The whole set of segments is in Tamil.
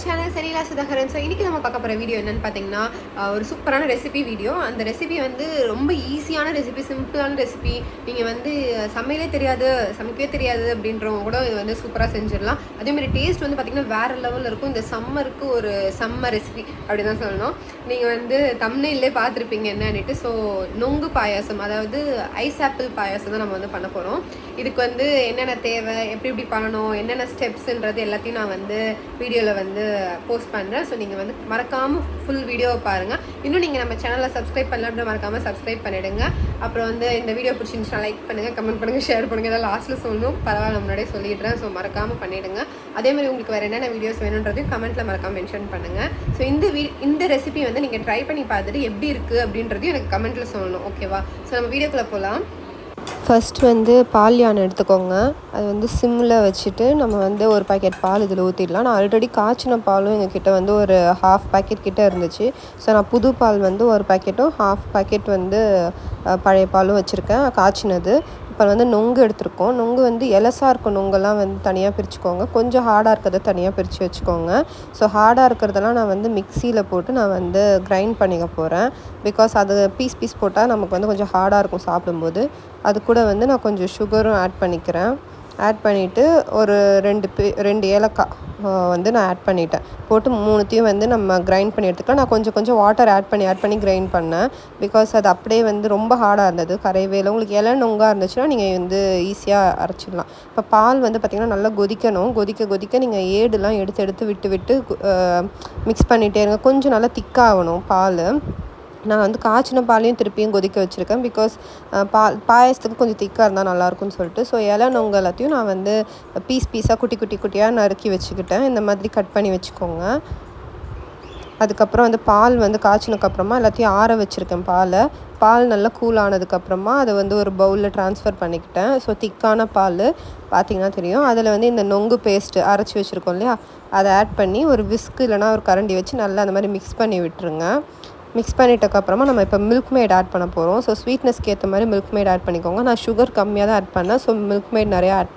சேனல் சரியில்லா சுதாகரன். ஸோ இன்றைக்கி நம்ம பார்க்க போகிற வீடியோ என்னென்னு பார்த்தீங்கன்னா ஒரு சூப்பரான ரெசிபி வீடியோ. அந்த ரெசிபி வந்து ரொம்ப ஈஸியான ரெசிபி, சிம்பிளான ரெசிபி. நீங்கள் வந்து சமைக்கவே தெரியாது அப்படின்றவங்க கூட இது வந்து சூப்பராக செஞ்சிடலாம். அதேமாதிரி டேஸ்ட் வந்து பார்த்திங்கன்னா வேறு லெவலில் இருக்கும். இந்த சம்மருக்கு ஒரு செம்ம ரெசிபி அப்படி தான் சொல்லணும். நீங்கள் வந்து தம்ப்நெயிலே பார்த்துருப்பீங்க என்னன்னுட்டு. ஸோ நொங்கு பாயாசம், அதாவது ஐஸ் ஆப்பிள் பாயாசம் தான் நம்ம வந்து பண்ண போகிறோம். இதுக்கு வந்து என்னென்ன தேவை, எப்படி பண்ணணும், என்னென்ன ஸ்டெப்ஸுன்றது எல்லாத்தையும் நான் வந்து வீடியோவில் வந்து போஸ்ட் பண்ணுறேன். ஸோ நீங்கள் வந்து மறக்காமல் ஃபுல் வீடியோவை பாருங்கள். இன்னும் நீங்கள் நம்ம சேனலை சப்ஸ்கிரைப் பண்ணல அப்படின்னா மறக்காமல் சப்ஸ்கிரைப் பண்ணிவிடுங்க. அப்புறம் வந்து இந்த வீடியோ பிடிச்சிருந்துச்சுன்னா லைக் பண்ணுங்கள், கமெண்ட் பண்ணுங்கள், ஷேர் பண்ணுங்கள். இதெல்லாம் லாஸ்ட்டில் சொல்லணும், பரவாயில்ல முன்னாடியே சொல்லிடுறேன். ஸோ மறக்காமல் பண்ணிவிடுங்க. அதேமாதிரி உங்களுக்கு வேறு என்னென்ன வீடியோஸ் வேணுன்றதையும் கமெண்ட்டில் மறக்காமல் மென்ஷன் பண்ணுங்கள். ஸோ இந்த ரெசிபி வந்து நீங்கள் ட்ரை பண்ணி பார்த்துட்டு எப்படி இருக்குது அப்படின்றதையும் எனக்கு கமெண்ட்டில் சொல்லணும், ஓகேவா? ஸோ நம்ம வீடியோக்குள்ளே போகலாம். ஃபஸ்ட்டு வந்து பால் யானை எடுத்துக்கோங்க. அது வந்து சிம்மில் வச்சுட்டு நம்ம வந்து ஒரு பாக்கெட் பால் இதில் ஊற்றிடலாம். நான் ஆல்ரெடி காய்ச்சின பாலும் எங்ககிட்ட வந்து ஒரு ஹாஃப் பாக்கெட் கிட்டே இருந்துச்சு. ஸோ நான் புது பால் வந்து ஒரு பாக்கெட்டும் ஹாஃப் பாக்கெட் வந்து பழைய பாலும் வச்சுருக்கேன், காய்ச்சினது. இப்போ வந்து நொங்கு எடுத்துருக்கோம். நொங்கு வந்து எலசாக இருக்கும் நொங்கெல்லாம் வந்து தனியாக பிரிச்சுக்கோங்க. கொஞ்சம் ஹார்டாக இருக்கிறத தனியாக பிரித்து வச்சுக்கோங்க. ஸோ ஹார்டாக இருக்கிறதெல்லாம் நான் வந்து மிக்சியில் போட்டு நான் வந்து கிரைண்ட் பண்ணிக்க போகிறேன். பிகாஸ் அது பீஸ் போட்டால் நமக்கு வந்து கொஞ்சம் ஹார்டாக இருக்கும் சாப்பிடும்போது. அது கூட வந்து நான் கொஞ்சம் சுகரும் ஆட் பண்ணிக்கிறேன். ஆட் பண்ணிவிட்டு ஒரு 2 ஏலக்காய் வந்து நான் ஆட் பண்ணிட்டேன். போட்டு 3த்தையும் வந்து நம்ம கிரைண்ட் பண்ணி எடுத்துக்கலாம். நான் கொஞ்சம் வாட்டர் ஆட் பண்ணி கிரைண்ட் பண்ணேன். பிகாஸ் அது அப்படியே வந்து ரொம்ப ஹார்டாக இருந்தது, கரையவே இல்லை. உங்களுக்கு நொங்காக இருந்துச்சுன்னா நீங்கள் வந்து ஈஸியாக அரைச்சிடலாம். இப்போ பால் வந்து பார்த்திங்கன்னா நல்லா கொதிக்கணும். கொதிக்க நீங்கள் ஏடுலாம் எடுத்து விட்டு மிக்ஸ் பண்ணிகிட்டே இருங்க. கொஞ்சம் நல்லா திக்காகணும் பால். நான் வந்து காய்ச்சின பாலையும் திருப்பியும் கொதிக்க வச்சுருக்கேன். பிகாஸ் பாயசத்துக்கு கொஞ்சம் திக்காக இருந்தால் நல்லாயிருக்கும்னு சொல்லிட்டு. ஸோ நொங்கு எல்லாத்தையும் நான் வந்து பீஸாக குட்டியாக நறுக்கி வச்சுக்கிட்டேன். இந்த மாதிரி கட் பண்ணி வச்சுக்கோங்க. அதுக்கப்புறம் வந்து பால் வந்து காய்ச்சினதுக்கப்புறமா எல்லாத்தையும் ஆற வச்சுருக்கேன். பால் நல்லா கூல் ஆனதுக்கப்புறமா அதை வந்து ஒரு பவுலில் ட்ரான்ஸ்ஃபர் பண்ணிக்கிட்டேன். ஸோ திக்கான பால் பார்த்திங்கன்னா தெரியும். அதில் வந்து இந்த நொங்கு பேஸ்ட்டு அரைச்சி வச்சுருக்கோம் இல்லையா, அதை ஆட் பண்ணி ஒரு விஸ்க் இல்லைனா ஒரு கரண்டி வச்சு நல்லா அந்த மாதிரி மிக்ஸ் பண்ணி விட்டுருங்க. மிக்ஸ் பண்ணிட்டக்கப்புறமா நம்ம இப்போ மில்க் மேட் ஆட் பண்ண போகிறோம். ஸோ ஸ்வீட்னஸ்க்கு ஏற்ற மாதிரி மில்க் மேட் ஆட் பண்ணிக்கோங்க. நான் சுகர் கம்மியாக தான் ஆட் பண்ணேன். ஸோ மில்க் மேட் நிறையா ஆட்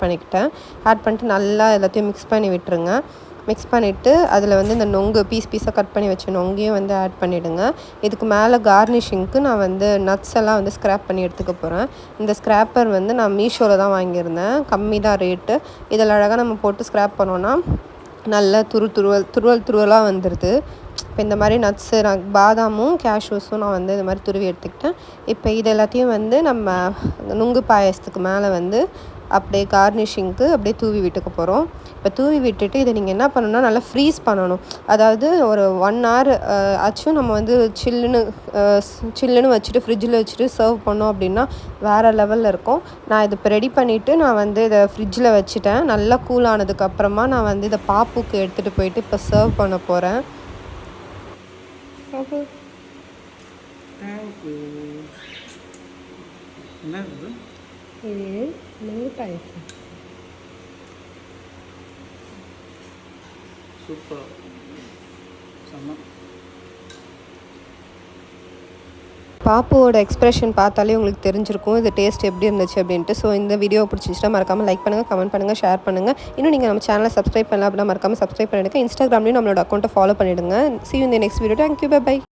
பண்ணிட்டு நல்லா எல்லாத்தையும் மிக்ஸ் பண்ணி விட்டுருங்க. மிக்ஸ் பண்ணிவிட்டு அதில் வந்து இந்த நொங்கு பீஸாக கட் பண்ணி வச்ச நொங்கையும் வந்து ஆட் பண்ணிவிடுங்க. இதுக்கு மேலே கார்னிஷிங்க்கு நான் வந்து நட்ஸ் எல்லாம் வந்து ஸ்க்ராப் பண்ணி எடுத்துக்க போகிறேன். இந்த ஸ்க்ராப்பர் வந்து நான் மீஷோவில் தான் வாங்கியிருந்தேன், கம்மி தான் ரேட்டு. இதில் அழகாக நம்ம போட்டு ஸ்க்ராப் பண்ணோன்னா நல்லா துருவலாக வந்துடுது. இப்போ இந்த மாதிரி நட்ஸு, நான் பாதாமும் கேஷ்யூஸும் நான் வந்து இந்த மாதிரி துருவி எடுத்துக்கிட்டேன். இப்போ இது எல்லாத்தையும் வந்து நம்ம நுங்கு பாயசத்துக்கு மேலே வந்து அப்படியே கார்னிஷிங்க்கு அப்படியே தூவி விட்டுக்க போகிறோம். இப்போ தூவி விட்டுட்டு இதை நீங்கள் என்ன பண்ணணும்னா நல்லா ஃப்ரீஸ் பண்ணணும். அதாவது ஒரு 1 hour ஆச்சும் நம்ம வந்து சில்லுன்னு வச்சுட்டு ஃப்ரிட்ஜில் வச்சுட்டு சர்வ் பண்ணோம் அப்படின்னா வேறு லெவலில் இருக்கும். நான் இதை இப்போ ரெடி பண்ணிவிட்டு நான் வந்து இதை ஃப்ரிட்ஜில் வச்சுட்டேன். நல்லா கூல் ஆனதுக்கப்புறமா நான் வந்து இதை பாப்புக்கு எடுத்துகிட்டு போயிட்டு இப்போ சர்வ் பண்ண போகிறேன். சூப்பர், செம்ம. பாப்புவோட எக்ஸ்ப்ரெஷன் பார்த்தாலே உங்களுக்கு தெரிஞ்சிருக்கும் இது டேஸ்ட் எப்படி இருந்துச்சு அப்படின்ட்டு. ஸோ இந்த வீடியோ பிடிச்சிச்சுன்னா மறக்காமல் லைக் பண்ணுங்கள், கமெண்ட் பண்ணுங்கள், ஷேர் பண்ணுங்கள். இன்னும் நீங்கள் நம்ம சேனலை சப்ஸ்கிரைப் பண்ணலாம் அப்படின்னா மறக்காமல் சப்ஸ்கிரைப் பண்ணிவிடுங்க. இன்ஸ்டாகிராம்லேயும் நம்மளோட அக்கௌண்ட்டை ஃபாலோ பண்ணிவிடுங்க. See you in the next video. Thank you. Bye.